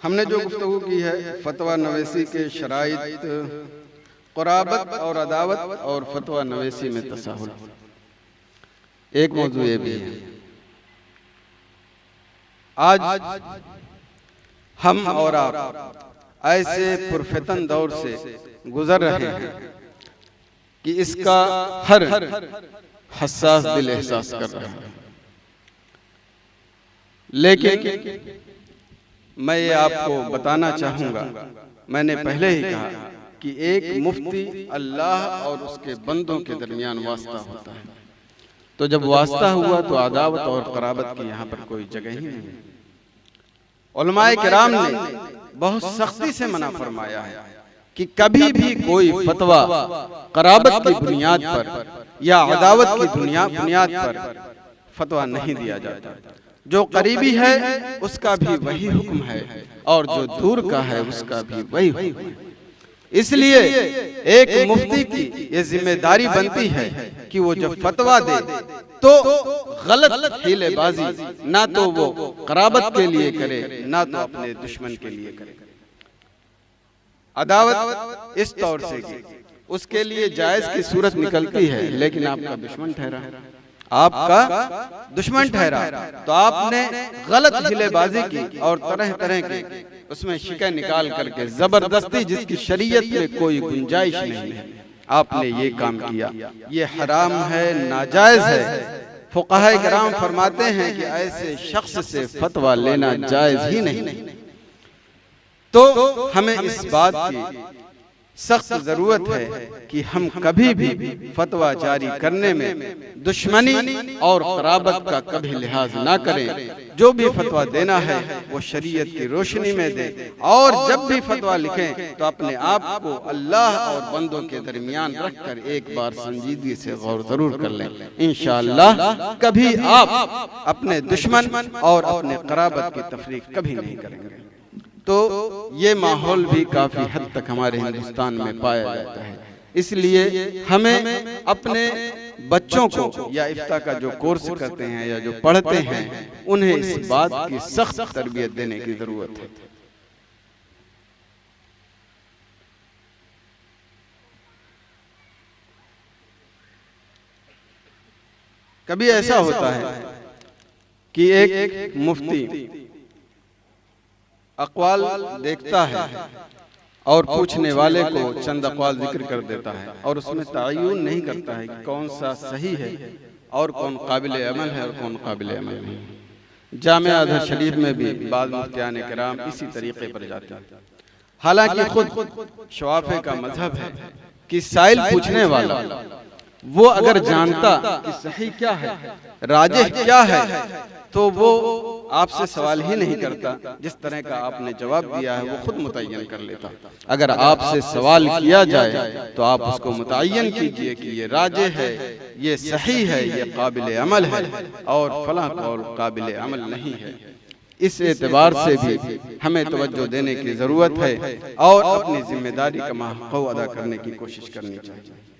हमने जो गुफ्तगू की है फतवा नवेसी के शराइत, क़ुराबत और अदावत और फतवा नवेसी में तसाहुल। एक मौजू ये भी है, आज हम और आप ऐसे पुरफितन दौर से गुजर रहे हैं कि इसका हर हसास दिल एहसास कर रहा है। लेकिन मैं ये आपको बताना चाहूँगा, मैंने पहले ही कहा कि एक मुफ्ती अल्लाह और उसके बंदों के दरमियान वास्ता होता है। तो जब वास्ता हुआ तो अदावत और क़राबत की यहाँ पर कोई जगह ही नहीं। उलमाए किराम ने बहुत सख्ती से मना फरमाया है कि कभी भी कोई फतवा क़राबत की बुनियाद पर या अदावत की बुनियाद पर फतवा नहीं दिया जाता। जो करीबी है उसका भी वही हुक्म है और जो दूर का है उसका भी वही हुक्म है। इसलिए एक मुफ्ती की ये जिम्मेदारी बनती है कि वो जब फतवा दे तो गलत हीलेबाजी ना तो वो क़राबत के लिए करे ना तो अपने दुश्मन के लिए करे। अदावत इस तौर से की उसके लिए जायज की सूरत निकलती है, लेकिन आपका दुश्मन ठहरा, आपका दुश्मन ठहरा तो आपने गलत हीलेबाजी की और तरह तरह के उसमें शिकन निकाल करके जबरदस्ती, जिसकी शरीयत में कोई गुंजाइश नहीं है, आपने ये काम किया, ये हराम है, नाजायज है। फुक़हा किराम फरमाते हैं कि ऐसे शख्स से फतवा लेना जायज ही नहीं। तो हमें इस बात की सख्त जरूरत है कि हम कभी भी फतवा जारी करने में दुश्मनी और क़राबत का कभी लिहाज ना करें। जो भी फतवा देना है वो शरीयत की रोशनी में दे, और जब भी फतवा लिखें तो अपने आप को अल्लाह और बंदों के दरमियान रखकर एक बार संजीदगी से गौर जरूर कर लें। इंशाअल्लाह कभी आप अपने दुश्मन और अपने क़राबत की तफरीक कभी नहीं करेंगे। तो ये माहौल भी काफ़ी हद तक हमारे हिंदुस्तान में पाया जाता है। इसलिए हमें अपने बच्चों को या इफ्ता का जो कोर्स करते हैं या जो पढ़ते हैं उन्हें इस बात की सख्त तरबियत देने की ज़रूरत है। कभी ऐसा होता है कि एक मुफ्ती अक़वाल देखता है और पूछने वाले को चंद अक़वाल जिक्र कर देता है और उसमें तय्युन नहीं करता है कि कौन सा सही है और कौन काबिल अमल है और कौन काबिल अमल नहीं। जामिया अज़हर शरीफ में भी बाद मुफ्तियान किराम इसी तरीके पर जाते हैं। हालांकि खुद शवाफ़े का मजहब है कि साइल पूछने वाला वो अगर जानता कि सही क्या है, राजिह क्या है, तो वो आपसे सवाल ही नहीं करता। जिस तरह का आपने जवाब दिया है वो खुद मुतय्यन कर लेता। अगर आपसे सवाल किया जाए तो आप उसको मुतय्यन कीजिए कि ये राजिह है, ये सही है, ये काबिल अमल है और फलां कौल काबिल अमल नहीं है। इस एतबार से भी हमें तवज्जो देने की ज़रूरत है और अपनी जिम्मेदारी का महक़ अदा करने की कोशिश करनी चाहिए।